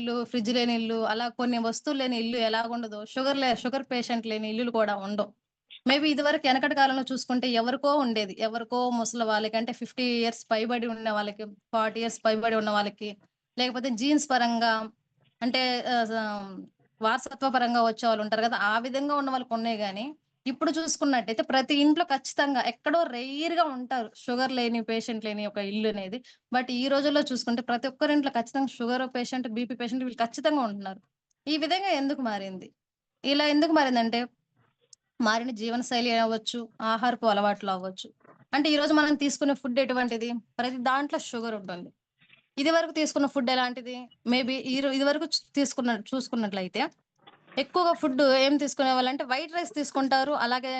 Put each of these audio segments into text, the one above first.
ఇల్లు, ఫ్రిడ్జ్ లేని ఇల్లు, అలా కొన్ని వస్తువులు లేని ఇల్లు ఎలాగుండదో, షుగర్ పేషెంట్ లేని ఇల్లులు కూడా ఉండవు. మేబీ ఇదివరకు ఎనకటి కాలంలో చూసుకుంటే ఎవరికో ఉండేది. ఎవరికో ముసలి వాళ్ళకి అంటే 50 ఇయర్స్ పైబడి ఉన్న వాళ్ళకి, 40 ఇయర్స్ పైబడి ఉన్న వాళ్ళకి, లేకపోతే జీన్స్ పరంగా అంటే ఆహ్, స వారసత్వ పరంగా వచ్చేవాళ్ళుంటారు గదా! ఆ విధంగా ఉన్న వాళ్ళకున్నాయి గానీ, ఇప్పుడు చూసుకున్నట్టయితే ప్రతి ఇంట్లో ఖచ్చితంగా ఎక్కడో రేర్‌గా ఉంటారు. షుగర్ లేని పేషెంట్ లేని ఒక ఇల్లనేది. బట్ ఈ రోజుల్లో చూసుకుంటే ప్రతి ఒక్కరింట్లో ఖచ్చితంగా షుగర్ పేషెంట్, బీపీ పేషెంట్ వీళ్ళు ఖచ్చితంగా ఉంటున్నారు. ఈ విధంగా ఎందుకు మారింది? ఇలా ఎందుకు మారిందంటే మారిన జీవనశైలి అవ్వచ్చు, ఆహారపు అలవాట్లు అవ్వచ్చు. అంటే ఈరోజు మనం తీసుకునే ఫుడ్ ఎటువంటిది? ప్రతి దాంట్లో షుగర్ ఉంటుంది. ఇదివరకు తీసుకున్న ఫుడ్ ఎలాంటిది? మేబీ ఇదివరకు చూసుకున్నట్లయితే ఎక్కువగా ఫుడ్ ఏం తీసుకునేవాళ్ళంటే వైట్ రైస్ తీసుకుంటారు. అలాగే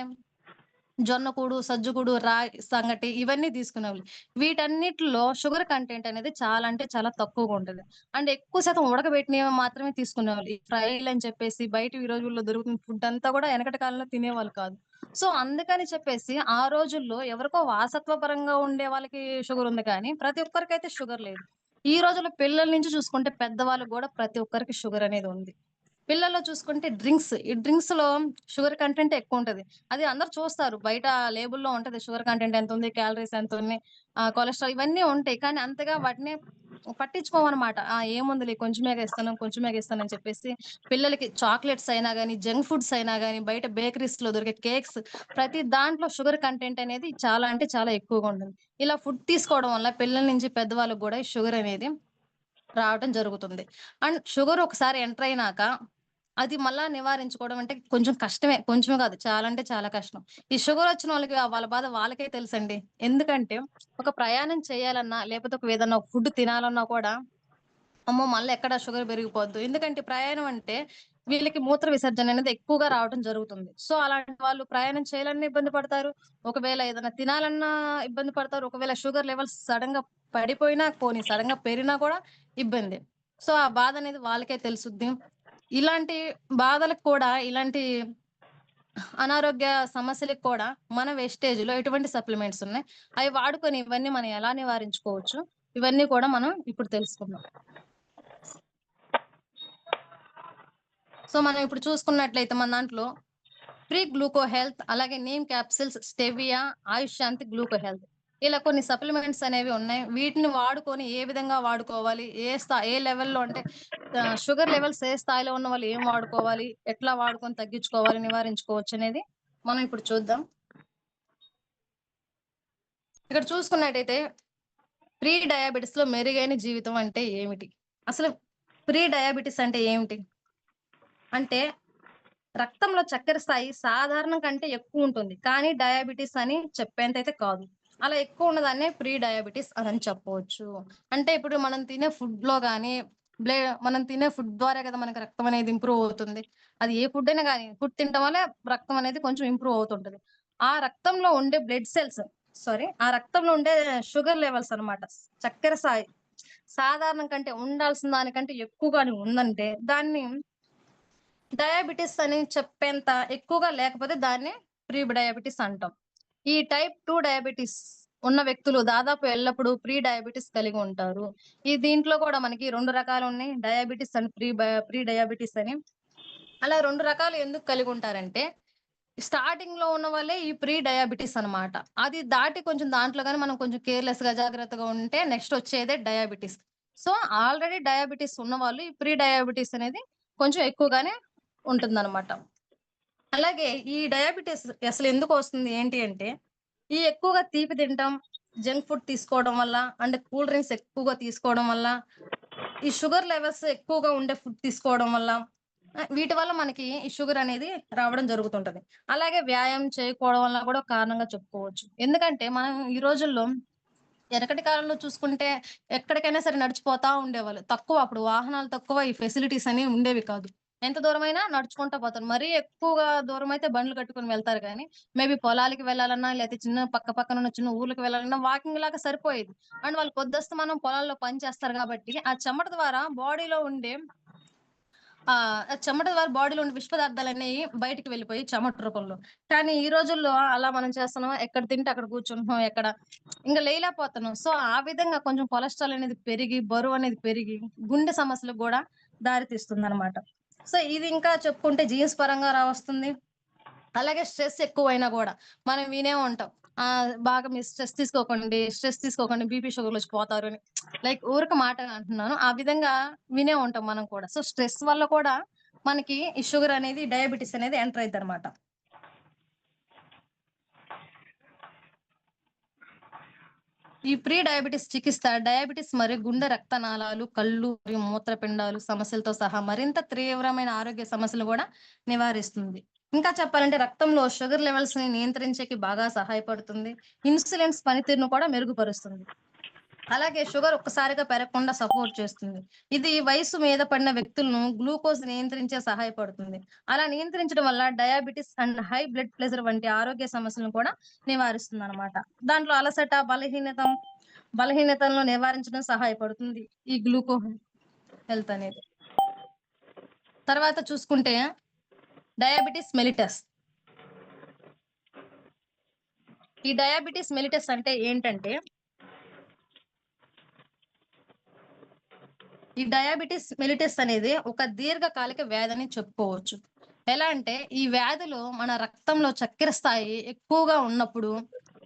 జొన్న కూడు, సజ్జ కూడు, రాగి సంగటి ఇవన్నీ తీసుకునేవాళ్ళు. వీటన్నిటిలో షుగర్ కంటెంట్ అనేది చాలా అంటే చాలా తక్కువగా ఉంటది. అండ్ ఎక్కువ శాతం ఉడకబెట్టినవి మాత్రమే తీసుకునేవాళ్ళు. ఈ ఫ్రైలని చెప్పేసి బయట ఈ రోజుల్లో దొరుకుతున్న ఫుడ్ అంతా కూడా ఎనకటి కాలంలో తినేవాళ్ళు కాదు. సో, అందుకని చెప్పేసి ఆ రోజుల్లో ఎవరికో వారసత్వ పరంగా ఉండే వాళ్ళకి షుగర్ ఉంది కానీ, ప్రతి ఒక్కరికైతే షుగర్ లేదు. ఈ రోజుల్లో పిల్లల నుంచి చూసుకుంటే పెద్దవాళ్ళకి గూడా ప్రతి ఒక్కరికి షుగర్ అనేది ఉంది. పిల్లల్లో చూసుకుంటే ఈ డ్రింక్స్‌లో షుగర్ కంటెంటే ఎక్కువుంటది. అది అందరూ చూస్తారు. బయట లేబుల్‌లో ఉంటది. షుగర్ కంటెంట్ ఎంతుంది, క్యాలరీస్ ఎంతుంది, కొలెస్ట్రాల్ ఇవన్నీ ఉంటాయి. కానీ అంతగా వాటిని పట్టించుకోమనమాట. ఏముందిలే కొంచెమేగా ఇస్తానని చెప్పేసి పిల్లలకి చాక్లెట్స్ అయినా గాని, జంక్ ఫుడ్స్ అయినా గాని, బయట బేకరీస్‌లో దొరికే కేక్స్ ప్రతి దాంట్లో షుగర్ కంటెంట్ అనేది చాలా అంటే చాలా ఎక్కువగా ఉంటుంది. ఇలా ఫుడ్ తీసుకోవడం వల్ల పిల్లల నుంచి పెద్దవాళ్ళకి గూడా ఈ షుగర్ అనేది రావటం జరుగుతుంది. అండ్ షుగర్ ఒకసారి ఎంటర్ అయినాక అది మళ్ళా నివారించుకోవడం అంటే కొంచెం కష్టమే. కొంచెం కాదు చాలా అంటే చాలా కష్టం. ఈ షుగర్ వచ్చినోళ్ళకి వాళ్ళ బాధ వాళ్ళకే తెలుసండి. ఎందుకంటే ఒక ప్రయాణం చేయాలన్నా, లేకపోతే ఏదన్నా ఒక ఫుడ్ తినాలన్నా కూడా అమ్మో! మళ్ళా ఎక్కడ షుగర్ పెరిగిపోద్దు. ఎందుకంటే ప్రయాణం అంటే వీళ్ళకి మూత్ర విసర్జన అనేది ఎక్కువగా రావటం జరుగుతుంది. సో, అలాంటి వాళ్ళు ప్రయాణం చేయాలన్నా ఇబ్బంది పడతారు. ఒకవేళ ఏదైనా తినాలన్నా ఇబ్బంది పడతారు. ఒకవేళ షుగర్ లెవెల్స్ సడెన్‌గా పడిపోయినా, పోనీ సడెన్‌గా పెరిగినా కూడా ఇబ్బందే. సో, ఆ బాధనేది వాళ్ళకే తెలుసుద్ది. ఇలాంటి బాధలకు కూడా ఇలాంటి అనారోగ్య సమస్యలకి కూడా మన వెస్టేజ్‌లో ఎటువంటి సప్లిమెంట్స్ ఉన్నాయి? అవి వాడుకొని ఇవన్నీ మనం ఎలా నివారించుకోవచ్చు? ఇవన్నీ కూడా మనం ఇప్పుడు తెలుసుకుందాం. సో, మనం ఇప్పుడు చూసుకున్నట్లయితే మన దాంట్లో ప్రీ గ్లూకో హెల్త్, అలాగే నీమ్ క్యాప్సిల్స్, స్టెవియా, ఆయుష్ శాంతి గ్లూకో హెల్త్. ఇలా కొన్ని సప్లిమెంట్స్ అనేవి ఉన్నాయి. వీటిని వాడుకొని ఏ విధంగా వాడుకోవాలి? ఏ లెవెల్‌లో అంటే షుగర్ లెవెల్స్ ఏ స్థాయిలో ఉన్న వాళ్ళు ఏం వాడుకోవాలి? ఎట్లా వాడుకొని తగ్గించుకోవాలి, నివారించుకోవచ్చనేది మనం ఇప్పుడు చూద్దాం. ఇక్కడ చూసుకున్నట్టయితే ప్రీ డయాబెటిస్‌లో మెరుగైన జీవితం అంటే ఏమిటి? అసలు ప్రీ డయాబెటిస్ అంటే ఏమిటి? అంటే రక్తంలో చక్కెర స్థాయి సాధారణం కంటే ఎక్కువుంటుంది. కానీ డయాబెటిస్ అని చెప్పేంతైతే కాదు. అలా ఎక్కువున్నదాన్నే ప్రీ డయాబెటిస్ అనని చెప్పవచ్చు. అంటే ఇప్పుడు మనం తినే ఫుడ్‌లో గాని, బ్లే మనం తినే ఫుడ్ ద్వారా కదా మనకి రక్తం అనేది ఇంప్రూవ్ అవుతుంది. అది ఏ ఫుడ్ అయినా గాని, ఫుడ్ తినటం వల్ల రక్తం అనేది కొంచెం ఇంప్రూవ్ అవుతుంటది. ఆ రక్తంలో ఉండే ఆ రక్తంలో ఉండే షుగర్ లెవెల్స్ అన్నమాట. చక్కెర స్థాయి సాధారణం కంటే ఉండాల్సిన దానికంటే ఎక్కువ గాని ఉందంటే దాన్ని డయాబెటిస్ అని చెప్పేంత ఎక్కువగా లేకపోతే దాన్ని ప్రీ డయాబెటిస్ అంటాం. ఈ టైప్ 2 డయాబెటిస్ ఉన్న వ్యక్తులు దాదాపు ఎల్లప్పుడూ ప్రీ డయాబెటిస్ కలిగి ఉంటారు. దీంట్లో కూడా మనకి 2 రకాలున్నాయి. డయాబెటిస్ అండ్ ప్రీ డయాబెటిస్ అని. అలా 2 రకాలు ఎందుకు కలిగుంటారంటే, స్టార్టింగ్‌లో ఉన్న వాళ్ళే ఈ ప్రీ డయాబెటిస్ అన్నమాట. అది దాటి కొంచెం దాంట్లో గాని మనం కొంచెం కేర్‌లెస్‌గా జాగ్రత్తగా ఉంటే నెక్స్ట్ వచ్చేదే డయాబెటిస్. సో, ఆల్రెడీ డయాబెటిస్ ఉన్నవాళ్ళు ఈ ప్రీ డయాబెటిస్ అనేది కొంచెం ఎక్కువగానే ఉంటుందన్నమాట. అలాగే ఈ డయాబెటిస్ అసలెందుకొస్తుంది ఏంటి అంటే, ఈ ఎక్కువగా తీపి తినటం, జంక్ ఫుడ్ తీసుకోవడం వల్ల, అండ్ కూల్ డ్రింక్స్ ఎక్కువగా తీసుకోవడం వల్ల, ఈ షుగర్ లెవెల్స్ ఎక్కువగా ఉండే ఫుడ్ తీసుకోవడం వల్ల, వీటి వల్ల మనకి ఈ షుగర్ అనేది రావడం జరుగుతుంటది. అలాగే వ్యాయామం చేయకపోవడం వల్ల కూడా ఒక కారణంగా చెప్పుకోవచ్చు. ఎందుకంటే మనం ఈ రోజుల్లో ఎనకటి కాలంలో చూసుకుంటే ఎక్కడికైనా సరే నడిచిపోతా ఉండేవాళ్ళు. అప్పుడు వాహనాలు తక్కువ. ఈ ఫెసిలిటీస్ అనేవి ఉండేవి కాదు. ఎంత దూరమైనా నడుచుకుంటా పోతారు. మరీ ఎక్కువగా దూరమైతే బండ్లు కట్టుకొని వెళ్తారు గానీ, మేబీ పొలాలకి వెళ్ళాలన్నా, లేతే చిన్న పక్కనున్న చిన్న ఊర్లకి వెళ్ళాలన్నా వాకింగ్ లాగా సరిపోయేది. అండ్ వాళ్ళు పొద్దస్తమానం పొలాల్లో పని చేస్తారు గాబట్టి, ఆ చెమట ద్వారా బాడీలో ఉండే చెమట ద్వారా బాడీలో ఉండే విష పదార్థాలనేయి బయటికి వెళ్ళిపోయి చెమట రూపంలో. కానీ ఈ రోజుల్లో అలా మనం చేస్తున్నామా? ఎక్కడ తింటే అక్కడ కూర్చుంటున్నాం. ఇంక లేయలేకపోతున్నాం. సో, ఆ విధంగా కొంచెం కొలెస్ట్రాల్ అనేది పెరిగి, బరువనేది పెరిగి, గుండె సమస్యలకు గూడా దారితీస్తుందనమాట. సో, ఇది ఇంకా చెప్పుకుంటే జీన్స్ పరంగా వస్తుంది. అలాగే స్ట్రెస్ ఎక్కువైనా గూడా మనం వినే ఉంటాం. బాగా మీరు స్ట్రెస్ తీసుకోకండి బీపీ, షుగర్‌లొచ్చి పోతారు అని. లైక్ ఊరక మాట అంటున్నాను. ఆ విధంగా వినే ఉంటాం మనం కూడా. సో, స్ట్రెస్ వల్ల కూడా మనకి ఈ షుగర్ అనేది, డయాబెటిస్ అనేది ఎంటర్ అయిద్దనమాట. ఈ ప్రీ డయాబెటిస్ చికిత్స డయాబెటిస్ మరియు గుండె రక్తనాళాలు, కళ్ళు మరియు మూత్రపిండాలు సమస్యలతో సహా మరింత తీవ్రమైన ఆరోగ్య సమస్యలు గూడా నివారిస్తుంది. ఇంకా చెప్పాలంటే రక్తంలో షుగర్ లెవెల్స్‌ని నియంత్రించేకి బాగా సహాయపడుతుంది. ఇన్సులిన్స్ పనితీరును కూడా మెరుగుపరుస్తుంది. అలాగే షుగర్ ఒక్కసారిగా పెరగకుండా సపోర్ట్ చేస్తుంది. ఇది వయస్సు మీద పడిన వ్యక్తులను గ్లూకోజ్ నియంత్రించే సహాయపడుతుంది. అలా నియంత్రించడం వల్ల diabetes and high blood pressure వంటి ఆరోగ్య సమస్యలను కూడా నివారిస్తుందనమాట. దాంట్లో అలసట, బలహీనతలను నివారించడం సహాయపడుతుంది ఈ గ్లూకో హెల్త్ అనేది. తర్వాత చూసుకుంటే డయాబెటిస్ మెలిటస్. ఈ డయాబెటిస్ మెలిటస్ అంటే ఏంటంటే, ఈ డయాబెటిస్ మెలిటస్ అనేది ఒక దీర్ఘకాలిక వ్యాధని చెప్పుకోవచ్చు. ఎలా అంటే ఈ వ్యాధిలో మన రక్తంలో చక్కెర స్థాయి ఎక్కువగా ఉన్నప్పుడు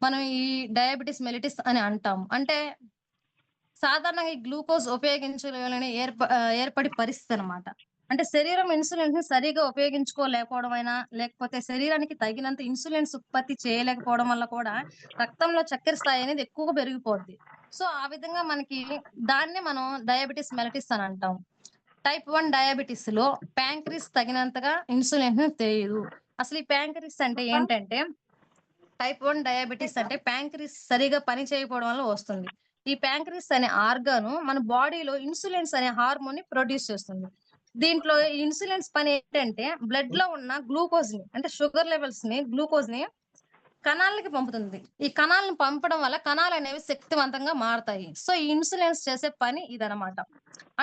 మనం ఈ డయాబెటిస్ మెలిటస్ అని అంటాం. అంటే సాధారణంగా ఈ గ్లూకోజ్ ఉపయోగించలేని ఏర్పడి పరిస్థితనమాట. అంటే శరీరం ఇన్సులిన్‌ని సరిగ్గా ఉపయోగించుకోలేకపోవడమైనా, లేకపోతే శరీరానికి తగినంత ఇన్సులిన్స్ ఉత్పత్తి చేయలేకపోవడం వల్ల కూడా రక్తంలో చక్కెర స్థాయి అనేది ఎక్కువగా పెరిగిపోద్ది. సో, ఆ విధంగా మనకి దాన్నే మనం డయాబెటిస్ మెలిటస్ అని అంటాం. టైప్ 1 డయాబెటిస్‌లో ప్యాంక్రీస్ తగినంతగా ఇన్సులిన్‌ని తేయదు. అసలు ఈ ప్యాంక్రీస్ అంటే ఏంటంటే, టైప్ 1 డయాబెటిస్ అంటే ప్యాంక్రీస్ సరిగ్గా పని చేయకపోవడం వల్ల వస్తుంది. ఈ ప్యాంక్రీస్ అనే ఆర్గాను మన బాడీలో ఇన్సులిన్స్ అనే హార్మోన్‌ని ప్రొడ్యూస్ చేస్తుంది. దీంట్లో ఈ ఇన్సులిన్స్ పని ఏంటంటే బ్లడ్‌లో ఉన్న గ్లూకోజ్‌ని అంటే షుగర్ లెవెల్స్‌ని, గ్లూకోజ్‌ని కణాలకి పంపుతుంది. ఈ కణాలను పంపడం వల్ల కణాలనేవి శక్తివంతంగా మారతాయి. సో, ఈ ఇన్సులిన్స్ చేసే పని ఇదనమాట.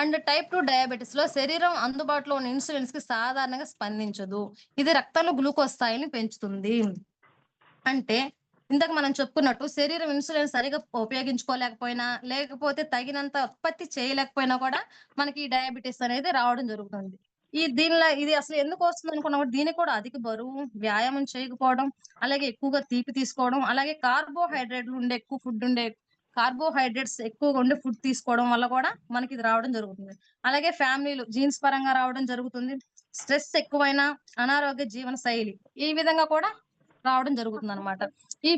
అండ్ టైప్ 2 డయాబెటిస్‌లో శరీరం అందుబాటులో ఉన్న ఇన్సులిన్స్‌కి సాధారణంగా స్పందించదు. ఇది రక్తంలో గ్లూకోజ్ స్థాయిని పెంచుతుంది. అంటే ఇందాక మనం చెప్పుకున్నట్టు శరీరం ఇన్సులిన్ సరిగ్గా ఉపయోగించుకోలేకపోయినా, లేకపోతే తగినంత ఉత్పత్తి చేయలేకపోయినా కూడా మనకి ఈ డయాబెటిస్ అనేది రావడం జరుగుతుంది. ఇది అసలు ఎందుకొస్తుందనుకున్నప్పుడు దీనికి కూడా అధిక బరువు, వ్యాయామం చేయకపోవడం, అలాగే ఎక్కువగా తీపి తీసుకోవడం, అలాగే కార్బోహైడ్రేట్స్ ఎక్కువగా ఉండే ఫుడ్ తీసుకోవడం వల్ల కూడా మనకిది రావడం జరుగుతుంది. అలాగే ఫ్యామిలీలో జీన్స్ పరంగా రావడం జరుగుతుంది. స్ట్రెస్ ఎక్కువైన అనారోగ్య జీవన శైలి ఈ విధంగా కూడా రావడం జరుగుతుందనమాట. ఈ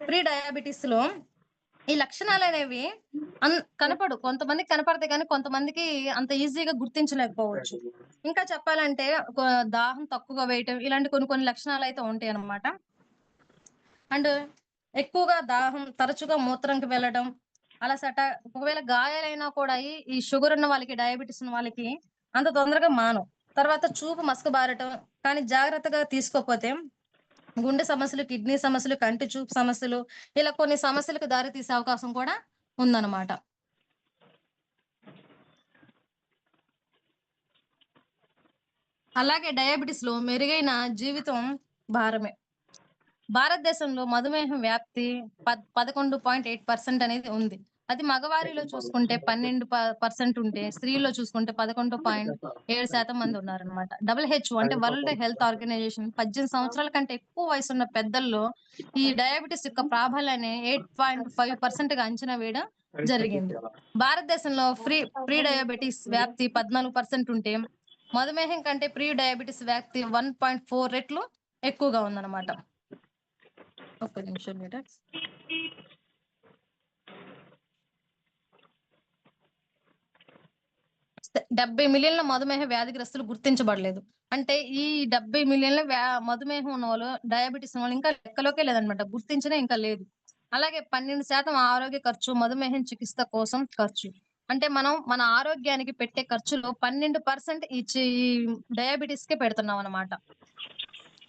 ప్రీ డయాబెటిస్‌లో ఈ లక్షణాలనేవి కొంతమందికి కనపడతాయి గానీ, కొంతమందికి అంత ఈజీగా గుర్తించలేకపోవచ్చు. ఇంకా చెప్పాలంటే ఒక దాహం తక్కువగా వేయటం, ఇలాంటి కొన్ని కొన్ని లక్షణాలయితే ఉంటాయనమాట. అండ్ ఎక్కువగా దాహం, తరచుగా మూత్రంకి వెళ్ళడం, అలసట, ఒకవేళ గాయాలైనా కూడా ఈ షుగర్ ఉన్న వాళ్ళకి, డయాబెటిస్ ఉన్న వాళ్ళకి అంత తొందరగా మానవు. తర్వాత చూపు మసకబారటం, కానీ జాగ్రత్తగా తీసుకోకపోతే గుండె సమస్యలు, కిడ్నీ సమస్యలు, కంటి చూపు సమస్యలు ఇలా కొన్ని సమస్యలకు దారి తీసే అవకాశం కూడా ఉందన్నమాట. అలాగే డయాబెటిస్‌లో మెరుగైన జీవితం భారమే. భారతదేశంలో మధుమేహం వ్యాప్తి 11.8% అనేది ఉంది. అది మగవారిలో చూసుకుంటే 12% ఉంటే, స్త్రీల్లో చూసుకుంటే 11.7% మంది ఉన్నారనమాట. డబ్ల్యూహెచ్ఓ అంటే వరల్డ్ హెల్త్ ఆర్గనైజేషన్ 18 సంవత్సరాల కంటే ఎక్కువ వయసున్న పెద్దల్లో ఈ డయాబెటిస్ యొక్క ప్రాబల్యాన్ని 8.5%గా అంచనా వేయడం జరిగింది. భారతదేశంలో ప్రీ డయాబెటిస్ వ్యాప్తి 14% ఉంటే, మధుమేహం కంటే ప్రీ డయాబెటిస్ వ్యాప్తి 1.4 రెట్లు ఎక్కువగా ఉందన్నమాట. ఒక్క నిమిషం మేడం. 70 మిలియన్ల మధుమేహ వ్యాధిగ్రస్తులు గుర్తించబడలేదు. అంటే ఈ 70 మిలియన్ల మధుమేహం ఉన్నవాళ్ళు, డయాబెటిస్ ఉన్నవాళ్ళు ఇంకా లెక్కలోకే లేదనమాట. గుర్తించినా ఇంకా లేదు. అలాగే 12% ఆరోగ్య ఖర్చు, మధుమేహం చికిత్స కోసం ఖర్చు. అంటే మనం మన ఆరోగ్యానికి పెట్టే ఖర్చులో 12% ఈ డయాబెటిస్‌కే పెడుతున్నామనమాట.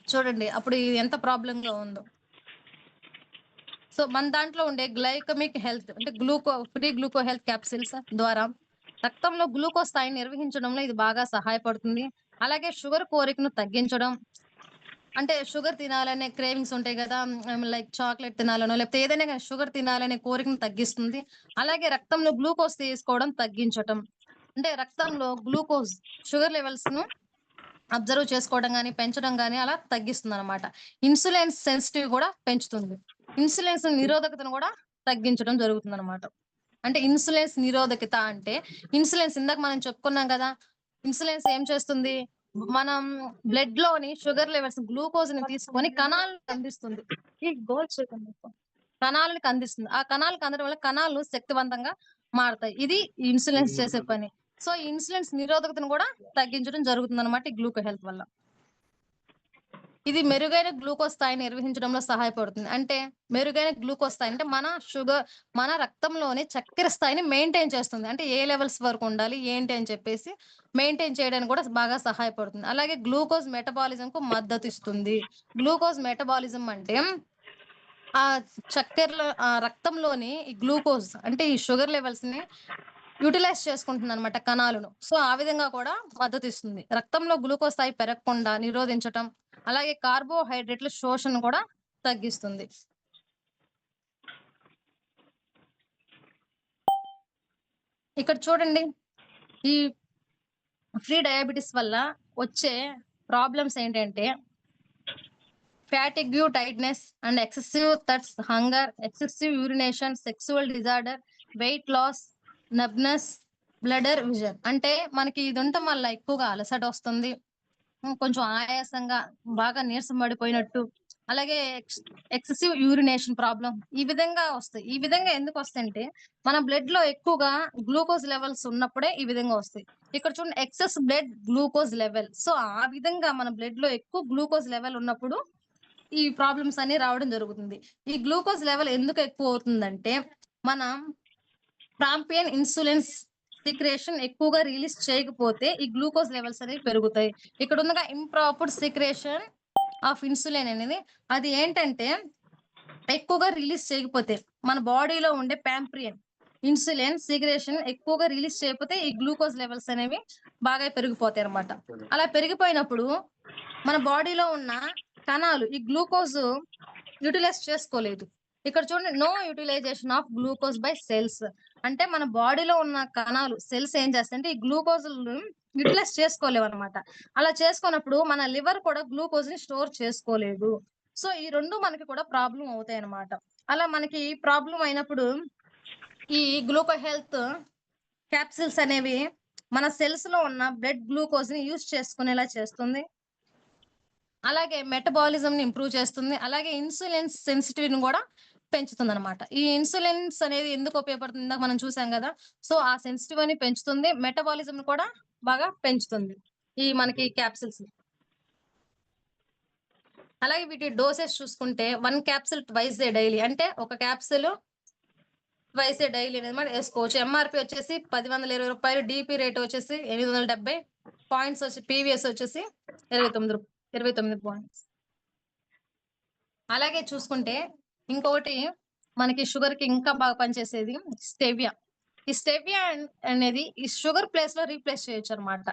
చూడండి అప్పుడు ఇది ఎంత ప్రాబ్లమ్‌గా ఉందో. సో, మన దాంట్లో ఉండే గ్లైకమిక్ హెల్త్ అంటే ఫ్రీ గ్లూకో హెల్త్ క్యాప్సిల్స్ ద్వారా రక్తంలో గ్లూకోజ్ స్థాయిని నిర్వహించడంలో ఇది బాగా సహాయపడుతుంది. అలాగే షుగర్ కోరికను తగ్గించడం. అంటే షుగర్ తినాలనే క్రేవింగ్స్ ఉంటాయి గదా! లైక్ చాక్లేట్ తినాలనో, లేకపోతే ఏదైనా గాని షుగర్ తినాలనే కోరికను తగ్గిస్తుంది. అలాగే రక్తంలో గ్లూకోజ్ తీసుకోవడం తగ్గించటం. అంటే రక్తంలో గ్లూకోజ్ షుగర్ లెవెల్స్ ను అబ్జర్వ్ చేసుకోవడం గాని, పెంచడం గాని అలా తగ్గిస్తుందనమాట. ఇన్సులిన్ సెన్సిటివ్ కూడా పెంచుతుంది. ఇన్సులిన్స్ నిరోధకతను కూడా తగ్గించడం జరుగుతుందనమాట. అంటే ఇన్సులిన్స్ నిరోధకత అంటే ఇన్సులిన్స్ ఇందాక మనం చెప్పుకున్నాం కదా! ఇన్సులిన్స్ ఏం చేస్తుంది? మనం బ్లడ్‌లోని షుగర్ లెవెల్స్ గ్లూకోజ్‌ని తీసుకొని కణాలకు అందిస్తుంది. ఈ గోల్ చేయకండి. కణాలకి అందిస్తుంది. ఆ కణాలకు అందడం వల్ల కణాలు శక్తివంతంగా మారతాయి. ఇది ఇన్సులిన్స్ చేసే పని. సో, ఈ ఇన్సులిన్స్ నిరోధకతను కూడా తగ్గించడం జరుగుతుందనమాట ఈ గ్లూకో హెల్త్ వల్ల. ఇది మెరుగైన గ్లూకోజ్ స్థాయిని నిర్వహించడంలో సహాయపడుతుంది. అంటే మెరుగైన గ్లూకోజ్ స్థాయి అంటే మన రక్తంలోని చక్కెర స్థాయిని మెయింటైన్ చేస్తుంది. అంటే ఏ లెవెల్స్ వరకు ఉండాలి, ఏంటి అని చెప్పేసి మెయింటైన్ చేయడానికి కూడా బాగా సహాయపడుతుంది. అలాగే గ్లూకోజ్ మెటబాలిజంకు మద్దతిస్తుంది. గ్లూకోజ్ మెటబాలిజం అంటే ఆ రక్తంలోని ఈ గ్లూకోజ్ అంటే ఈ షుగర్ లెవెల్స్‌ని యుటిలైజ్ చేసుకుంటుందనమాట కణాలను. సో, ఆ విధంగా కూడా మద్దతిస్తుంది. రక్తంలో గ్లూకోజ్ స్థాయి పెరగకుండా నిరోధించటం, అలాగే కార్బోహైడ్రేట్‌ల శోషణను కూడా తగ్గిస్తుంది. ఇక్కడ చూడండి. ఈ ప్రీ డయాబెటిస్ వల్ల వచ్చే ప్రాబ్లమ్స్ ఏంటంటే fatigue, tightness and excessive thirst, hunger, excessive urination, sexual disorder, weight loss, numbness, blurred vision. అంటే మనకి ఇది ఉండటం వల్ల ఎక్కువగా అలసటొస్తుంది. కొంచెం ఆయాసంగా, బాగా నీరసం పడిపోయినట్టు, అలాగే ఎక్సెసివ్ యూరినేషన్ ప్రాబ్లమ్ ఈ విధంగా వస్తాయి. ఈ విధంగా ఎందుకొస్తాయంటే, మన బ్లడ్‌లో ఎక్కువగా గ్లూకోజ్ లెవెల్స్ ఉన్నప్పుడే ఈ విధంగా వస్తాయి. ఇక్కడ చూడండి excess blood glucose level. So, ఆ విధంగా మన బ్లడ్‌లో ఎక్కువ గ్లూకోజ్ లెవెల్ ఉన్నప్పుడు ఈ ప్రాబ్లమ్స్ అన్ని రావడం జరుగుతుంది. ఈ గ్లూకోజ్ లెవెల్ ఎందుకు ఎక్కువవుతుందంటే, మనం ప్రాంపియన్ ఇన్సులిన్స్ సిక్రేషన్ ఎక్కువగా రిలీజ్ చేయకపోతే ఈ గ్లూకోజ్ లెవెల్స్ అనేవి పెరుగుతాయి. ఇక్కడ ఉందిగా ఇంప్రాపర్ సిక్రేషన్ ఆఫ్ ఇన్సులిన్ అనేది అది ఏంటంటే ఎక్కువగా రిలీజ్ చేయకపోతే మన బాడీలో ఉండే పాంప్రియన్ ఇన్సులిన్ సిక్రేషన్ ఎక్కువగా రిలీజ్ చేయకపోతే ఈ గ్లూకోజ్ లెవెల్స్ అనేవి బాగా పెరిగిపోతాయి అన్నమాట. అలా పెరిగిపోయినప్పుడు మన బాడీలో ఉన్న కణాలు ఈ గ్లూకోజ్ యుటిలైజ్ చేసుకోలేదు. ఇక్కడ చూడండి no utilisation of glucose by cells. అంటే మన బాడీలో ఉన్న కణాలు సెల్స్ ఏం చేస్తాయంటే ఈ గ్లూకోజ్‌ని యుటిలైజ్ చేసుకోలేవన్నమాట. అలా చేసుకోనప్పుడు మన లివర్ కూడా గ్లూకోజ్‌ని స్టోర్ చేసుకోలేదు. సో, ఈ 2 మనకి కూడా ప్రాబ్లమ్ అవుతాయన్నమాట. అలా మనకి ప్రాబ్లమ్ అయినప్పుడు ఈ గ్లూకో హెల్త్ క్యాప్సూల్స్ అనేవి మన సెల్స్‌లో ఉన్న బ్లడ్ గ్లూకోజ్‌ని యూజ్ చేసుకునేలా చేస్తుంది. అలాగే మెటబాలిజంని ఇంప్రూవ్ చేస్తుంది. అలాగే ఇన్సులిన్ సెన్సిటివిటీని గూడా పెంచుతుందనమాట. ఈ ఇన్సులిన్స్ అనేది ఎందుకు ఉపయోగపడుతుంది? ఇందాక మనం చూసాం గదా! సో, ఆ సెన్సిటివ్ అని పెంచుతుంది. మెటబాలిజంని కూడా బాగా పెంచుతుంది. ఈ మనకి క్యాప్సూల్స్. అలాగే వీటి డోసెస్ చూసుకుంటే 1 క్యాప్సూల్ ట్వైస్ ఏ డైలీ. అంటే ఒక క్యాప్సూల్ ట్వైస్ ఏ డైలీ అనేది ఏసుకోవచ్చు. ఎంఆర్‌పీ వచ్చేసి రూ. 1020. డీపీ రేట్ వచ్చేసి 870. పాయింట్స్ పీవీఎస్ వచ్చేసి 29 పాయింట్స్. అలాగే చూసుకుంటే ఇంకొకటి మనకి షుగర్‌కి ఇంకా బాగా పనిచేసేది స్టెవియా. ఈ స్టెవియా అనేది ఈ షుగర్ ప్లేస్‌లో రీప్లేస్ చేయొచ్చనమాట.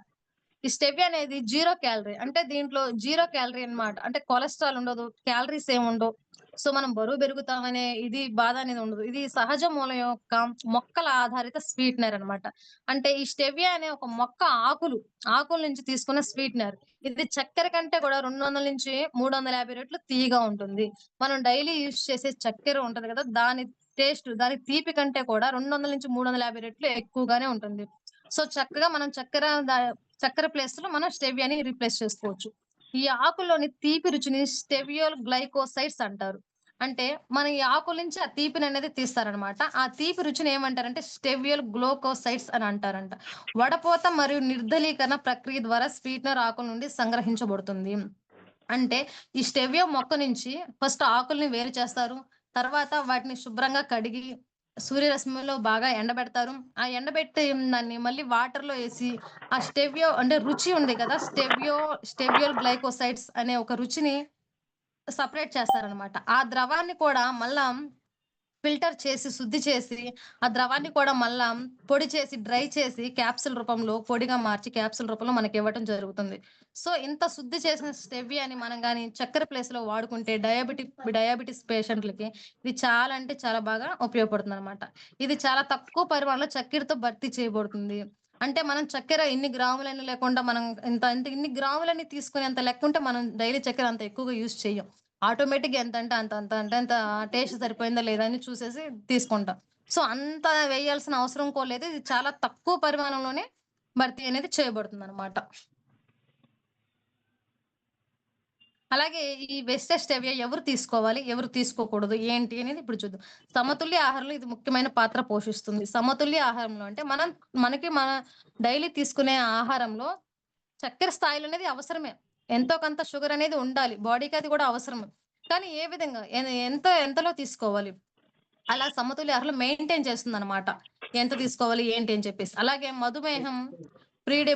ఈ స్టెవియా అనేది 0 క్యాలరీ. అంటే దీంట్లో 0 క్యాలరీ అన్నమాట. అంటే కొలెస్ట్రాల్ ఉండదు. క్యాలరీస్ ఏమి ఉండవు. సో, మనం బరువు పెరుగుతామనే ఇది బాధ అనేది ఉండదు. ఇది సహజ మూలం యొక్క మొక్కల ఆధారిత స్వీటనర్ అన్నమాట. అంటే ఈ స్టెవియా అనే ఒక మొక్క ఆకుల నుంచి తీసుకున్న స్వీటనర్. ఇది చక్కెర కంటే కూడా 200-350 రెట్లు తియ్యగా ఉంటుంది. మనం డైలీ యూజ్ చేసే చక్కెర ఉంటది కదా! దాని తీపి కంటే కూడా 200-350 రెట్లు ఎక్కువగానే ఉంటుంది. సో, చక్కగా మనం చక్కెర ప్లేస్‌లో మనం స్టెవియాని రీప్లేస్ చేసుకోవచ్చు. ఈ ఆకుల్లోని తీపి రుచిని స్టెవియోల్ గ్లైకోసైడ్స్ అంటారు. అంటే మన ఈ ఆకుల నుంచి ఆ తీపిననేది తీస్తారనమాట. ఆ తీపి రుచిని ఏమంటారంటే స్టెవియోల్ గ్లూకోసైడ్స్ అని అంటారంట. వడపోత మరియు నిర్దలీకరణ ప్రక్రియ ద్వారా స్వీటనర్ ఆకుల నుండి సంగ్రహించబడుతుంది. అంటే ఈ స్టెవియో మొక్క నుంచి ఫస్ట్ ఆకుల్ని వేరు చేస్తారు. తర్వాత వాటిని శుభ్రంగా కడిగి సూర్యరశ్మిలో బాగా ఎండబెడతారు. ఆ ఎండబెట్టి దాన్ని మళ్ళీ వాటర్‌లో ఏసి ఆ స్టెవియో అంటే రుచి ఉంది కదా! స్టెవియోల్ గ్లైకోసైడ్స్ అనే ఒక రుచిని సెపరేట్ చేస్తారనమాట. ఆ ద్రవాన్ని కూడా మళ్ళా ఫిల్టర్ చేసి, శుద్ధి చేసి, ఆ ద్రవాన్ని కూడా మళ్ళా పొడి చేసి, డ్రై చేసి క్యాప్సూల్ రూపంలో పొడిగా మార్చి క్యాప్సూల్ రూపంలో మనకివ్వటం జరుగుతుంది. సో, ఇంత శుద్ధి చేసిన స్టెవియాని మనం గాని చక్కెర ప్లేస్‌లో వాడుకుంటే డయాబెటిస్ పేషెంట్‌లకి ఇది చాలా అంటే చాలా బాగా ఉపయోగపడుతుందనమాట. ఇది చాలా తక్కువ పరిమాణంలో చక్కెరతో భర్తీ చేయబడుతుంది. అంటే మనం చక్కెర ఇన్ని గ్రాములని లేకుండా మనం ఇన్ని గ్రాములని తీసుకునేంత లెక్కుంటే మనం డైలీ చక్కెర అంత ఎక్కువగా యూజ్ చెయ్యం. ఆటోమేటిక్‌గా ఎంతంటే అంత టేస్ట్ సరిపోయిందా లేదా అని చూసేసి తీసుకుంటాం. సో, అంత వేయాల్సిన అవసరం కూడా లేదు. ఇది చాలా తక్కువ పరిమాణంలోనే భర్తీ అనేది చేయబడుతుందనమాట. అలాగే ఈ వెస్టేజ్ స్టెవియా ఎవరు తీసుకోవాలి? ఎవరు తీసుకోకూడదు? ఏంటి అనేది ఇప్పుడు చూద్దాం. సమతుల్య ఆహారంలో ఇది ముఖ్యమైన పాత్ర పోషిస్తుంది. సమతుల్య ఆహారంలో అంటే మన డైలీ తీసుకునే ఆహారంలో చక్కెర స్థాయిలనేది అవసరమే. ఎంతో కొంత షుగర్ అనేది ఉండాలి. బాడీకి అది కూడా అవసరమే. కానీ ఏ విధంగా ఎంతలో తీసుకోవాలి? అలా సమతుల్య ఆహారం మెయింటైన్ చేస్తుందనమాట. ఎంత తీసుకోవాలి? ఏంటి అని చెప్పేసి. అలాగే మధుమేహం, ప్రీ డె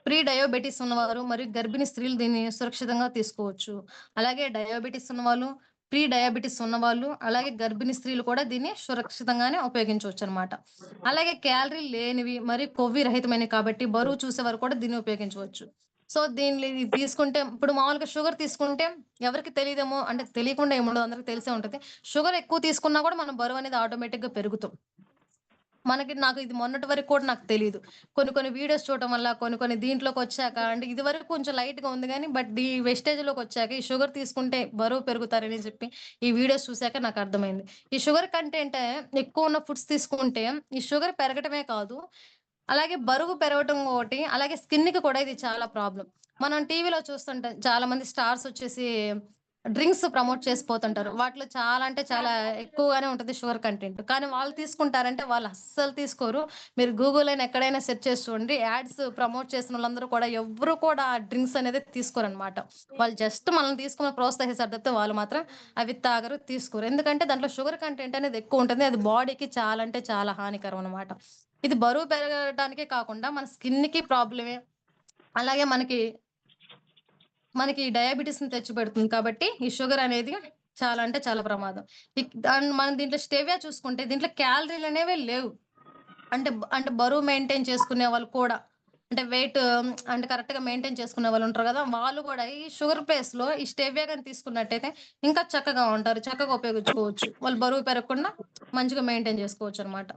ప్రీ డయాబెటిస్ ఉన్నవారు మరియు గర్భిణీ స్త్రీలు దీన్ని సురక్షితంగా తీసుకోవచ్చు. అలాగే డయాబెటిస్ ఉన్నవాళ్ళు, ప్రీ డయాబెటిస్ ఉన్నవాళ్ళు, అలాగే గర్భిణీ స్త్రీలు కూడా దీన్ని సురక్షితంగానే ఉపయోగించవచ్చనమాట. అలాగే క్యాలరీ లేనివి మరియు కొవ్వు రహితమైనవి కాబట్టి బరువు చూసేవారు కూడా దీన్ని ఉపయోగించవచ్చు. సో, దీన్ని తీసుకుంటే ఇప్పుడు మామూలుగా షుగర్ తీసుకుంటే ఎవరికీ తెలీదేమో అంటే తెలియకుండా ఏముండదు. అందరికి తెలిసే ఉంటది. షుగర్ ఎక్కువ తీసుకున్నా కూడా మనం బరువనేది ఆటోమేటిక్‌గా పెరుగుతాం. నాకు ఇది మొన్నటి వరకు కూడా నాకు తెలీదు. కొన్ని వీడియోస్ చూడటం వల్ల కొన్ని దీంట్లోకొచ్చాక అంటే ఇదివరకు కొంచెం లైట్‌గా ఉంది గానీ, బట్ ఈ వెస్టేజ్‌లోకొచ్చాక ఈ షుగర్ తీసుకుంటే బరువు పెరుగుతారని చెప్పి ఈ వీడియోస్ చూసాక నాకర్థమైంది. ఈ షుగర్ కంటెంట్ ఎక్కువ ఉన్న ఫుడ్స్ తీసుకుంటే ఈ షుగర్ పెరగటమే కాదు, అలాగే బరువు పెరగటం ఒకటి, అలాగే స్కిన్‌కి కూడా ఇది చాలా ప్రాబ్లమ్. మనం టీవీలో చూస్తుంటాం చాలా మంది స్టార్స్ వచ్చేసి డ్రింక్స్ ప్రమోట్ చేసి పోతుంటారు. వాటిలో చాలా అంటే చాలా ఎక్కువగానే ఉంటది షుగర్ కంటెంట్. కానీ వాళ్ళు తీసుకుంటారంటే వాళ్ళు అస్సలు తీసుకోరు. మీరు గూగుల్ అయినా ఎక్కడైనా సెర్చ్ చేసి చూడండి. యాడ్స్ ప్రమోట్ చేసినోళ్ళందరూ కూడా ఎవ్వరు కూడా ఆ డ్రింక్స్ అనేది తీసుకోరనమాట. వాళ్ళు జస్ట్ మనల్ని తీసుకొని ప్రోత్సహిస్తారు తప్పితే వాళ్ళు మాత్రం అవి తాగరు, తీసుకోరు. ఎందుకంటే దాంట్లో షుగర్ కంటెంట్ అనేది ఎక్కువ ఉంటుంది. అది బాడీకి చాలా అంటే చాలా హానికరం అనమాట. ఇది బరువు పెరగడానికే కాకుండా మన స్కిన్‌కి ప్రాబ్లమే. అలాగే మనకి డయాబెటిస్‌ని తెచ్చిపెడుతుంది కాబట్టి, ఈ షుగర్ అనేది చాలా అంటే చాలా ప్రమాదం. మనం దీంట్లో స్టెవియా చూసుకుంటే దీంట్లో క్యాలరీలనేవే లేవు. అంటే బరువు మెయింటైన్ చేసుకునే వాళ్ళు కూడా అంటే అంటే కరెక్ట్‌గా మెయింటైన్ చేసుకునే వాళ్ళుంటారు గదా! వాళ్ళు గూడా ఈ షుగర్ ప్లేస్‌లో ఈ స్టెవియా గాని తీసుకున్నట్టయితే ఇంకా చక్కగా ఉంటారు. చక్కగా ఉపయోగించుకోవచ్చు. వాళ్ళు బరువు పెరగకుండా మంచిగా మెయింటైన్ చేసుకోవచ్చనమాట.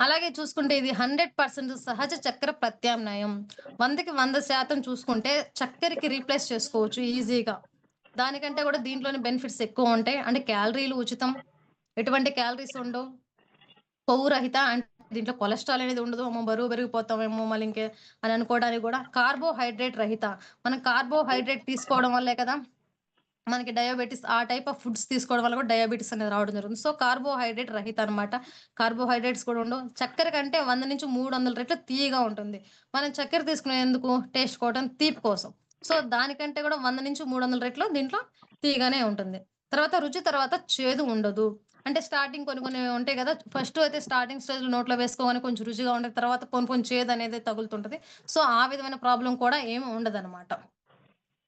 అలాగే చూసుకుంటే ఇది 100% సహజ చక్కెర ప్రత్యామ్నాయం. 100కి 100% చూసుకుంటే చక్కెరకి రీప్లేస్ చేసుకోవచ్చు ఈజీగా. దానికంటే కూడా దీంట్లోనే బెనిఫిట్స్ ఎక్కువుంటాయి. అంటే క్యాలరీలు ఉచితం. ఎటువంటి క్యాలరీస్ ఉండవు. కొవ్వు రహిత అంటే దీంట్లో కొలెస్ట్రాల్ అనేది ఉండదు. అమ్మో! బరువు పెరిగిపోతామేమో మళ్ళీ అని అనుకోవడానికి కూడా కార్బోహైడ్రేట్ రహిత. మనం కార్బోహైడ్రేట్ తీసుకోవడం వల్లే కదా! మనకి డయాబెటిస్ ఆ టైప్ ఆఫ్ ఫుడ్స్ తీసుకోవడం వల్ల కూడా డయాబెటిస్ అనేది రావడం జరుగుతుంది. సో, కార్బోహైడ్రేట్ రహిత అన్నమాట. కార్బోహైడ్రేట్స్ కూడా ఉండవు. చక్కెర కంటే 100-300 రెట్లు తియ్యగా ఉంటుంది. మనం చక్కెర తీసుకునేందుకు టేస్ట్ కోసం, తీపి కోసం. సో, దానికంటే కూడా 100-300 రెట్లు దీంట్లో తియ్యగానే ఉంటుంది. తర్వాత చేదు ఉండదు. అంటే స్టార్టింగ్ కొన్ని ఉంటాయి గదా! ఫస్ట్ అయితే స్టార్టింగ్ స్టేజ్‌లో నోట్లో వేసుకోగానే కొంచెం రుచిగా ఉంటది. తర్వాత కొన్ని చేదనేది తగులుతుంటది. సో, ఆ విధమైన ప్రాబ్లమ్ కూడా ఏమి ఉండదనమాట.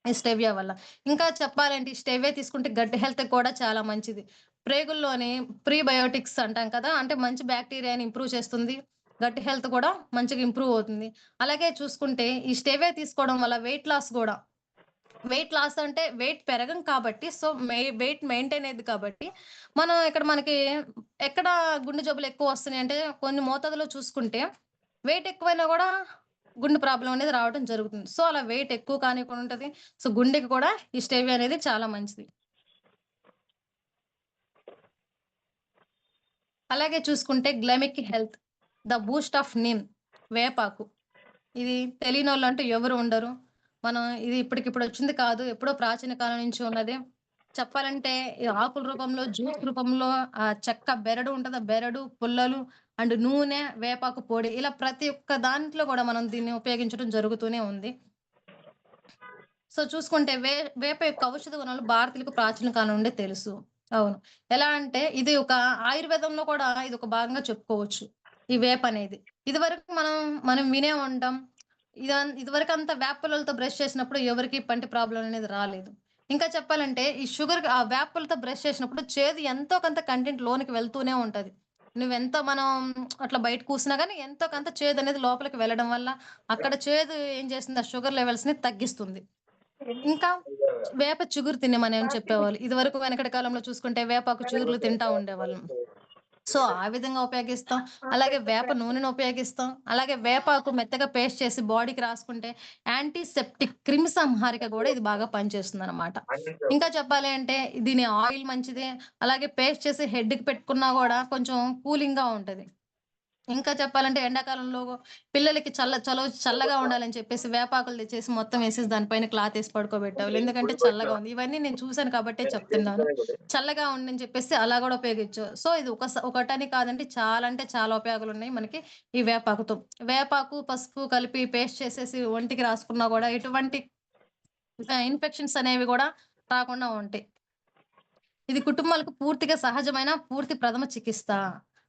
ఈ స్టెవియా వల్ల. ఇంకా చెప్పాలంటే ఈ స్టెవియా తీసుకుంటే గట్ హెల్త్‌కి కూడా చాలా మంచిది. ప్రేగుల్లోని ప్రీబయోటిక్స్ అంటాం కదా! అంటే మంచి బాక్టీరియాని ఇంప్రూవ్ చేస్తుంది. గట్ హెల్త్ కూడా మంచిగా ఇంప్రూవ్ అవుతుంది. అలాగే చూసుకుంటే ఈ స్టెవియా తీసుకోవడం వల్ల వెయిట్ లాస్ అంటే వెయిట్ పెరగం కాబట్టి సో, వెయిట్ మెయింటైన్ అయ్యిద్ది కాబట్టి మనకి ఎక్కడ గుండె జబ్బులు ఎక్కువొస్తున్నాయంటే కొన్ని మోతాదులో చూసుకుంటే వెయిట్ ఎక్కువైనా గూడా గుండె ప్రాబ్లమ్ అనేది రావడం జరుగుతుంది. సో, అలా వెయిట్ ఎక్కువ కానీకుండా ఉంటది. సో, గుండెకి కూడా ఈ స్టెవియా అనేది చాలా మంచిది. అలాగే చూసుకుంటే glycaemic health, the boost of neem వేపాకు. ఇది తెలియనోళ్ళంటూ ఎవరు ఉండరు. ఇది ఇప్పటికిప్పుడు వచ్చింది కాదు. ఎప్పుడో ప్రాచీన కాలం నుంచి ఉన్నది. చెప్పాలంటే ఈ ఆకుల రూపంలో, జ్యూస్ రూపంలో చెక్క బెరడు ఉంటది. ఆ బెరడు, పుల్లలు అండ్ నూనె, వేపాకు పొడి ఇలా ప్రతి ఒక్క దాంట్లో కూడా మనం దీన్ని ఉపయోగించడం జరుగుతూనే ఉంది. సో, చూసుకుంటే వేప యొక్క ఔషధ గుణాలు భారతీయులకు ప్రాచీన కాలం నుండే తెలుసు. అవును. ఎలా అంటే ఇది ఒక ఆయుర్వేదంలో కూడా ఇదొక భాగంగా చెప్పుకోవచ్చు. ఈ వేపనేది. ఇదివరకు మనం వినే ఉంటాం. ఇదివరకంతా వేప పుల్లలతో బ్రష్ చేసినప్పుడు ఎవరికీ పంటి ప్రాబ్లమ్ అనేది రాలేదు. ఇంకా చెప్పాలంటే ఈ ఆ వేప పుల్లతో బ్రష్ చేసినప్పుడు చేదు ఎంతో కొంత కంటెంట్ లోనికి వెళ్తూనే ఉంటది. నువ్వెంత మనం అట్లా బయట కూసినా గాని ఎంతో కొంత చేదనేది లోపలికి వెళ్ళడం వల్ల అక్కడ చేదు ఏం చేస్తుంది ఆ షుగర్ లెవెల్స్‌ని తగ్గిస్తుంది. ఇంకా వేప చిగురు తినమని చెప్పేవాళ్ళు. ఇదివరకు వెనకటి కాలంలో చూసుకుంటే వేపాకు చిగుర్లు తింటా ఉండేవాళ్ళం. సో, ఆ విధంగా ఉపయోగిస్తాం. అలాగే వేప నూనెను ఉపయోగిస్తాం. అలాగే వేపాకు మెత్తగా పేస్ట్ చేసి బాడీకి రాసుకుంటే యాంటీసెప్టిక్ క్రిమిసంహారిక గూడా ఇది బాగా పనిచేస్తుందనమాట. ఇంకా చెప్పాలి అంటే దీని ఆయిల్ మంచిదే. అలాగే పేస్ట్ చేసి హెడ్‌కి పెట్టుకున్నా గూడా కొంచెం కూలింగ్‌గా ఉంటది. ఇంకా చెప్పాలంటే ఎండాకాలంలో పిల్లలకి చల్లగా ఉండాలని చెప్పేసి వేపాకులు తెచ్చేసి మొత్తం ఏసేసి దానిపైన క్లాతేసి పడుకోబెట్టేవాళ్ళు. ఎందుకంటే చల్లగా ఉంది. ఇవన్నీ నేను చూసాను కాబట్టే చెప్తున్నాను. చల్లగా ఉందని చెప్పేసి అలా గూడా ఉపయోగించు. సో, ఇది ఒకటని కాదండి. చాలా అంటే చాలా ఉపయోగాలున్నాయి మనకి ఈ వేపాకుతో. వేపాకు, పసుపు కలిపి పేస్ట్ చేసేసి ఒంటికి రాసుకున్నా గూడా ఎటువంటి ఇన్ఫెక్షన్స్ అనేవి గూడా రాకుండా ఉంటాయి. ఇది కుటుంబాలకు పూర్తిగా సహజమైన పూర్తి ప్రథమ చికిత్స.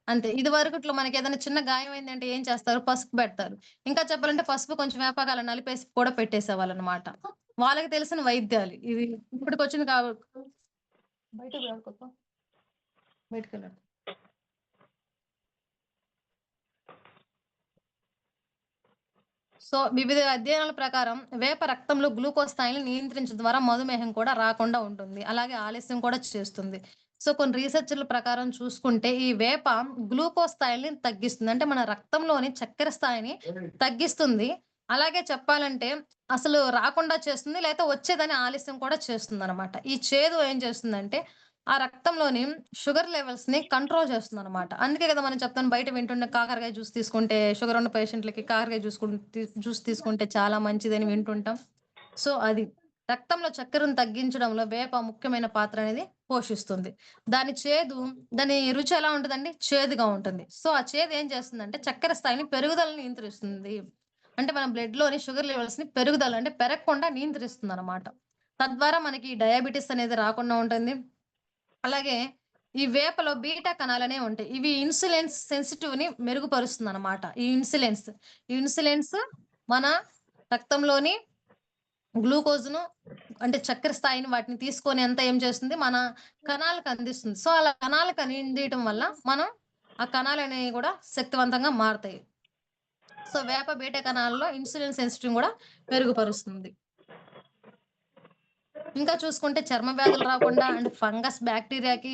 అంతే. ఇదివరకట్లో మనకేదైనా చిన్న గాయమైందంటే ఏం చేస్తారు? పసుపు బెడతారు. ఇంకా చెప్పాలంటే పసుపు కొంచెం వేపాకు అలా నలిపేసి కూడా పెట్టేసేవాళ్ళనమాట. వాళ్ళకి తెలిసిన వైద్యాలు. ఇది ఇప్పటికొచ్చింది బయటకి రాకొద్దా? బయటికెళ్ళండి. సో, వివిధ అధ్యయనాల ప్రకారం వేప రక్తంలో గ్లూకోజ్ స్థాయిని నియంత్రించడం ద్వారా మధుమేహం కూడా రాకుండా ఉంటుంది. అలాగే ఆలస్యం కూడా చేస్తుంది. సో, కొన్ని రీసెర్చ్‌ల ప్రకారం చూసుకుంటే ఈ వేప గ్లూకోజ్ స్థాయిల్ని తగ్గిస్తుంది. అంటే మన రక్తంలోని చక్కెర స్థాయిని తగ్గిస్తుంది. అలాగే చెప్పాలంటే అసలు రాకుండా చేస్తుంది. లేతే వచ్చేదని ఆలస్యం కూడా చేస్తుందనమాట. ఈ చేదు ఏం చేస్తుందంటే ఆ రక్తంలోని షుగర్ లెవెల్స్‌ని కంట్రోల్ చేస్తుందనమాట. అందుకే కదా మనం చెప్తాం బయట వింటుండే కాకరకాయ జ్యూస్ తీసుకుంటే షుగర్ ఉన్న పేషెంట్‌లకి కాకరకాయ జ్యూస్ తీసుకుంటే చాలా మంచిదని వింటుంటాం. సో, అది. రక్తంలో చక్కెరను తగ్గించడంలో వేప ముఖ్యమైన పాత్ర అనేది పోషిస్తుంది. దాని చేదు దాని రుచి ఎలా ఉంటదండి? చేదుగా ఉంటుంది. సో, ఆ చేదు ఏం చేస్తుందంటే చక్కెర స్థాయిని పెరుగుదలని నియంత్రిస్తుంది. అంటే మన బ్లడ్‌లోని షుగర్ లెవెల్స్‌ని పెరుగుదల అంటే పెరగకుండా నియంత్రిస్తుందనమాట. తద్వారా మనకి డయాబెటిస్ అనేది రాకుండా ఉంటుంది. అలాగే ఈ వేపలో బీటా కణాలనేవి ఉంటాయి. ఇవి ఇన్సులిన్స్ సెన్సిటివ్‌ని మెరుగుపరుస్తుందనమాట. ఈ ఇన్సులిన్స్ మన రక్తంలోని గ్లూకోజ్‌ను అంటే చక్కెర స్థాయిని వాటిని తీసుకొని అంతా ఏం చేస్తుంది మన కణాలకు అందిస్తుంది. సో, అలా కణాలకు అందియటం వల్ల మనం ఆ కణాలనేవి గూడా శక్తివంతంగా మారతాయి. సో, వేప బీటా కణాలలో ఇన్సులిన్ సెన్సిటివ్‌ని గూడా మెరుగుపరుస్తుంది. ఇంకా చూసుకుంటే చర్మ వ్యాధులు రాకుండా అండ్ ఫంగస్, బాక్టీరియాకి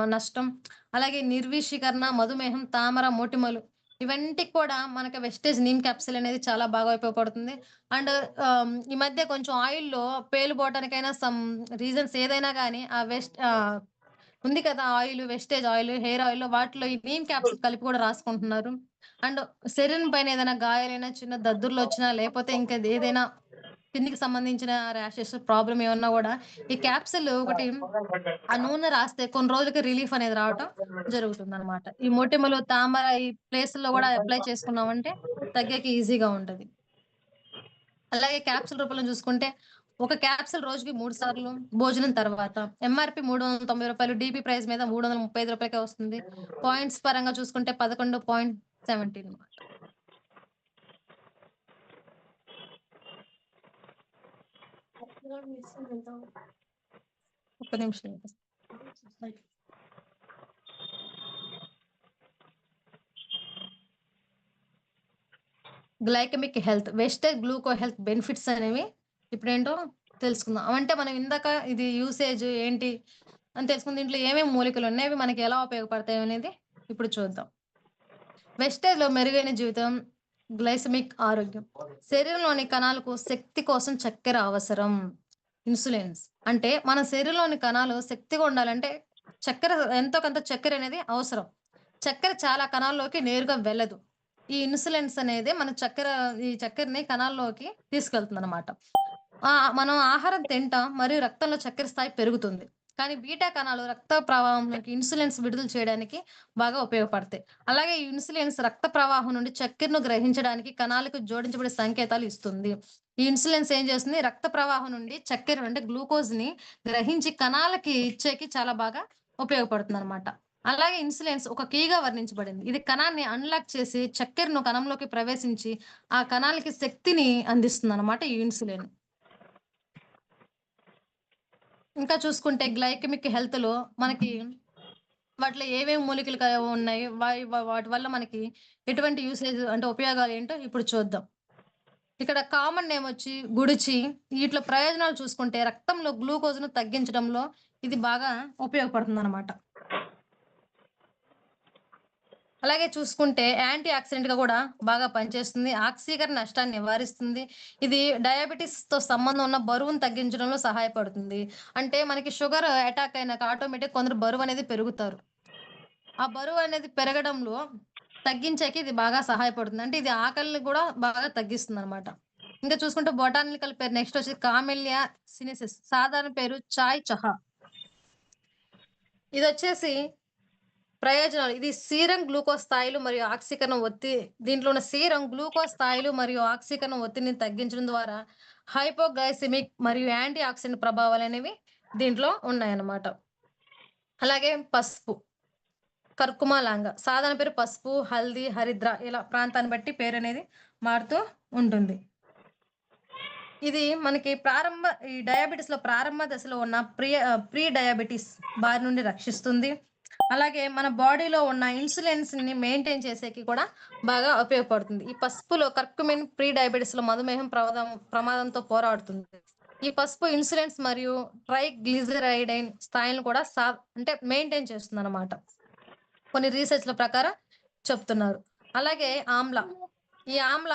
నష్టం, అలాగే నిర్వీషీకరణ, మధుమేహం, తామర, మొటిమలు ఇవంటికి కూడా మనకి వెస్టేజ్ నీమ్ క్యాప్సూల్ అనేది చాలా బాగా ఉపయోగపడుతుంది. అండ్ ఈ మధ్య కొంచెం ఆయిల్‌లో పేలిపోవటానికైనా రీజన్స్ ఏదైనా గాని ఉంది కదా! వెస్టేజ్ ఆయిల్, హెయిర్ ఆయిల్‌లో వాటిలో ఈ నీమ్ క్యాప్సూల్ కలిపి కూడా రాసుకుంటున్నారు. అండ్ శరీరం పైన ఏదైనా గాయాలైనా, చిన్న దద్దుర్లొచ్చినా, లేపోతే ఇంకా ఏదైనా స్కిన్‌కి సంబంధించిన ర్యాషెస్ ప్రాబ్లమ్ ఏమన్నా గూడా ఈ క్యాప్సూల్ ఒకటి ఆ నూనె రాస్తే కొన్ని రోజులకి రిలీఫ్ అనేది రావటం జరుగుతుందనమాట. ఈ మొటిమలు, తామర ఈ ప్లేసుల్లో గూడా అప్లై చేసుకున్నామంటే తగ్గేకి ఈజీగా ఉంటది. అలాగే క్యాప్సూల్ రూపంలో చూసుకుంటే, ఒక క్యాప్సూల్ రోజుకి 3 సార్లు భోజనం తర్వాత. ఎంఆర్‌పీ రూ. 390 డీపీ ప్రైస్ మీద రూ. 335కే వస్తుంది. పాయింట్స్ పరంగా చూసుకుంటే 11.17 అనమాట. ఒక్క నిమిషం. గ్లైకెమిక్ హెల్త్, వెస్టేజ్ గ్లూకో హెల్త్ బెనిఫిట్స్ అనేవి ఇప్పుడేంటో తెలుసుకుందాం. అంటే మనం ఇందాక ఇది యూసేజ్ ఏంటి అని తెలుసుకుందాం. దీంట్లో ఏమేమి మూలికలున్నాయి, అవి మనకి ఎలా ఉపయోగపడతాయనేది ఇప్పుడు చూద్దాం. వెస్టేజ్‌లో మెరుగైన జీవితం, గ్లైసెమిక్ ఆరోగ్యం. శరీరంలోని కణాలకు శక్తి కోసం చక్కెర అవసరం. ఇన్సులిన్స్ అంటే మన శరీరంలోని కణాలు శక్తిగా ఉండాలంటే చక్కెర ఎంతో కొంత చక్కెరనేది అవసరం. చక్కెర చాలా కణాల్లోకి నేరుగా వెళ్ళదు. ఈ ఇన్సులిన్స్ అనేది ఈ చక్కెరని కణాల్లోకి తీసుకెళ్తుందనమాట. మనం ఆహారం తింటాం మరియు రక్తంలో చక్కెర స్థాయి పెరుగుతుంది. కానీ బీటా కణాలు రక్త ప్రవాహంలోకి ఇన్సులిన్స్ విడుదల చేయడానికి బాగా ఉపయోగపడతాయి. అలాగే ఈ ఇన్సులిన్స్ రక్త ప్రవాహం నుండి చక్కెరను గ్రహించడానికి కణాలకు జోడించబడే సంకేతాలు ఇస్తుంది. ఈ ఇన్సులిన్స్ ఏం చేస్తుంది? రక్త ప్రవాహం నుండి చక్కెర అంటే గ్లూకోజ్‌ని గ్రహించి కణాలకి ఇచ్చేకి చాలా బాగా ఉపయోగపడుతుందనమాట. అలాగే ఇన్సులిన్స్ ఒక కీగా వర్ణించబడింది. ఇది కణాన్ని అన్‌లాక్ చేసి చక్కెరను కణంలోకి ప్రవేశించి ఆ కణాలకి శక్తిని అందిస్తుందనమాట ఈ ఇన్సులిన్. ఇంకా చూసుకుంటే గ్లైకెమిక్ హెల్త్‌లో మనకి వాటిలో ఏవేమి మూలికలు ఉన్నాయి? వాటి వల్ల మనకి ఎటువంటి యూసేజ్ అంటే ఉపయోగాలేంటో ఇప్పుడు చూద్దాం. ఇక్కడ కామన్ నేమ్ వచ్చి గుడిచి. వీటిలో ప్రయోజనాలు చూసుకుంటే రక్తంలో గ్లూకోజ్‌ను తగ్గించడంలో ఇది బాగా ఉపయోగపడుతుందనమాట. అలాగే చూసుకుంటే యాంటీ ఆక్సిడెంట్‌గా గూడా బాగా పనిచేస్తుంది. ఆక్సీకరణ నష్టాన్ని నివారిస్తుంది. ఇది డయాబెటిస్‌తో సంబంధం ఉన్న బరువును తగ్గించడంలో సహాయపడుతుంది. అంటే మనకి షుగర్ అటాక్ అయినాక ఆటోమేటిక్‌గా కొందరు బరువనేది పెరుగుతారు. ఆ బరువనేది పెరగడంలో తగ్గించేకి ఇది బాగా సహాయపడుతుంది. అంటే ఇది ఆకలిని గూడా బాగా తగ్గిస్తుందనమాట. ఇంకా చూసుకుంటే బొటానికల్ పేరు నెక్స్ట్ వచ్చి కామెలియా సినెన్సిస్ సాధారణ పేరు చాయ్ చహా. ఇదొచ్చేసి ప్రయోజనాలు. ఇది సీరం గ్లూకోజ్ స్థాయిలు మరియు ఆక్సీకరణ దీంట్లో ఉన్న సీరం గ్లూకోజ్ స్థాయిలు మరియు ఆక్సీకరణ ఒత్తిడిని తగ్గించడం ద్వారా హైపోగ్లైసెమిక్ మరియు యాంటీ ఆక్సిడెంట్ ప్రభావాలనేవి దీంట్లో ఉన్నాయన్నమాట. అలాగే పసుపు, కర్కుమా లాంగ సాధారణ పేరు పసుపు, హల్దీ, హరిద్ర ఇలా ప్రాంతాన్ని బట్టి పేరనేది మారుతూ ఉంటుంది. ఇది మనకి ఈ డయాబెటిస్‌లో ప్రారంభ దశలో ఉన్న ప్రీ డయాబెటిస్ బారి నుండి రక్షిస్తుంది. అలాగే మన బాడీలో ఉన్న ఇన్సులిన్స్‌ని మెయింటైన్ చేసేకి కూడా బాగా ఉపయోగపడుతుంది. ఈ పసుపులో కర్కుమిన్ ప్రీ డయాబెటిస్‌లో మధుమేహం ప్రమాదంతో పోరాడుతుంది. ఈ పసుపు ఇన్సులిన్స్ మరియు ట్రైగ్లిజరైడైన్ స్థాయిలను కూడా అంటే మెయింటైన్ చేస్తుందన్నమాట. కొన్ని రీసెర్చ్‌ల ప్రకారం చెప్తున్నారు. అలాగే ఆమ్ల. ఈ ఆమ్ల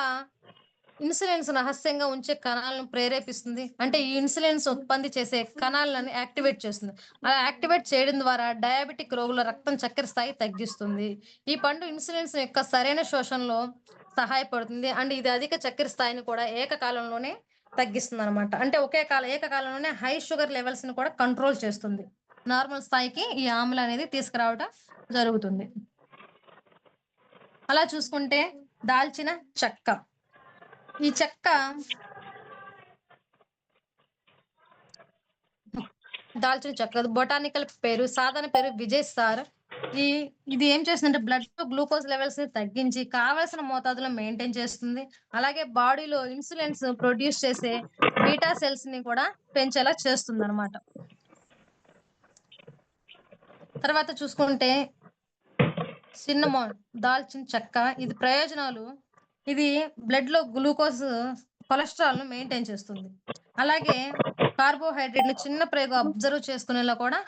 ఇన్సులిన్స్ రహస్యంగా ఉంచే కణాలను ప్రేరేపిస్తుంది. అంటే ఈ ఇన్సులిన్స్ ఉత్పత్తి చేసే కణాలను యాక్టివేట్ చేస్తుంది. అలా యాక్టివేట్ చేయడం ద్వారా డయాబెటిక్ రోగుల రక్తం చక్కెర స్థాయి తగ్గిస్తుంది. ఈ పండు ఇన్సులిన్స్ యొక్క సరైన శోషణలో సహాయపడుతుంది. అండ్ ఇది అధిక చక్కెర స్థాయిని కూడా ఏకకాలంలోనే తగ్గిస్తుందనమాట. అంటే ఏకకాలంలోనే హై షుగర్ లెవెల్స్‌ని కూడా కంట్రోల్ చేస్తుంది. నార్మల్ స్థాయికి ఈ ఆమ్ల అనేది తీసుకురావడం జరుగుతుంది. అలా చూసుకుంటే దాల్చిన చెక్క. ఈ చెక్క దాల్చిన చెక్క బొటానికల్ పేరు, సాధారణ పేరు విజయ్ సార్. ఇది ఏం చేస్తుందంటే బ్లడ్‌లో గ్లూకోజ్ లెవెల్స్‌ని తగ్గించి కావాల్సిన మోతాదులో మెయింటైన్ చేస్తుంది. అలాగే బాడీలో ఇన్సులిన్స్ ప్రొడ్యూస్ చేసే బీటా సెల్స్‌ని కూడా పెంచేలా చేస్తుందనమాట. తర్వాత చూసుకుంటే సిన్నమోన్ దాల్చిన చెక్క. ఇది ప్రయోజనాలు ఇది బ్లడ్‌లో కొలెస్ట్రాల్‌ను మెయింటైన్ చేస్తుంది. అలాగే కార్బోహైడ్రేట్‌ని చిన్న ప్రేగు అబ్జర్వ్ చేసుకునేలా కూడా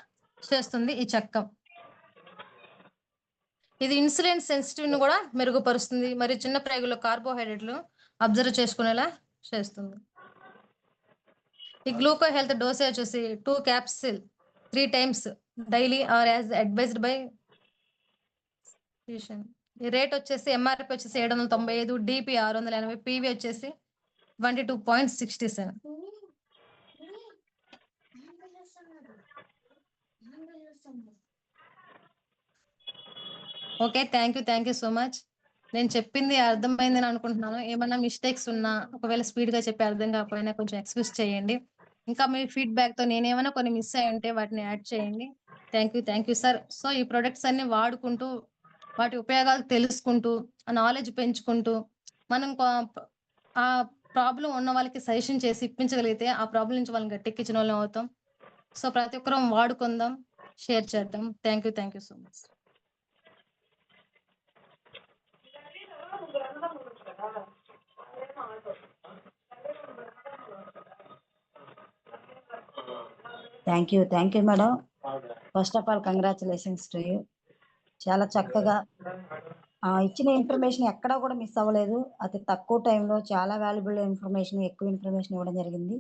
చేస్తుంది ఈ చెక్క. ఇది ఇన్సులిన్ సెన్సిటివ్‌ని గూడా మెరుగుపరుస్తుంది. మరియు చిన్న ప్రేగులో కార్బోహైడ్రేట్‌లు అబ్జర్వ్ చేసుకునేలా చేస్తుంది. ఈ గ్లూకో హెల్త్ డోసేజ్ వచ్చేసి 2 capsule 3 times daily or as advised by physician. ఈ రేట్ వచ్చేసి ఎంఆర్‌పీ వచ్చేసి 795, డీపీ 680, పీవీ వచ్చేసి 22.67. Okay. Thank you so much. నేను చెప్పింది అర్థమైందని అనుకుంటున్నాను. ఏమన్నా మిస్టేక్స్ ఉన్నా, ఒకవేళ స్పీడ్‌గా చెప్పి అర్థం కాకపోయినా కొంచెం ఎక్స్‌క్యూజ్ చేయండి. ఇంకా మీ ఫీడ్‌బ్యాక్‌తో నేనేమైనా కొన్ని మిస్ అయ్యుంటే వాటిని యాడ్ చేయండి. Thank you sir. సో, ఈ ప్రొడక్ట్స్ అన్నీ వాడుకుంటూ, వాటి ఉపయోగాలు తెలుసుకుంటూ, ఆ నాలెడ్జ్ పెంచుకుంటూ, మనం ఆ ప్రాబ్లమ్ ఉన్న వాళ్ళకి సజెషన్ చేసి ఇప్పించగలిగితే, ఆ ప్రాబ్లమ్ నుంచి వాళ్ళని గట్టెక్కించినోళ్ళం అవుతాం. సో, ప్రతి ఒక్కరం వాడుకుందాం, షేర్ చేద్దాం. Thank you so much. Thank you madam. First of all congratulations to you. చాలా చక్కగా ఇచ్చిన ఇన్ఫర్మేషన్ ఎక్కడా కూడా మిస్ అవ్వలేదు. అతి తక్కువ టైంలో చాలా వాల్యుబుల్ ఇన్ఫర్మేషన్, ఎక్కువ ఇన్ఫర్మేషన్ ఇవ్వడం జరిగింది.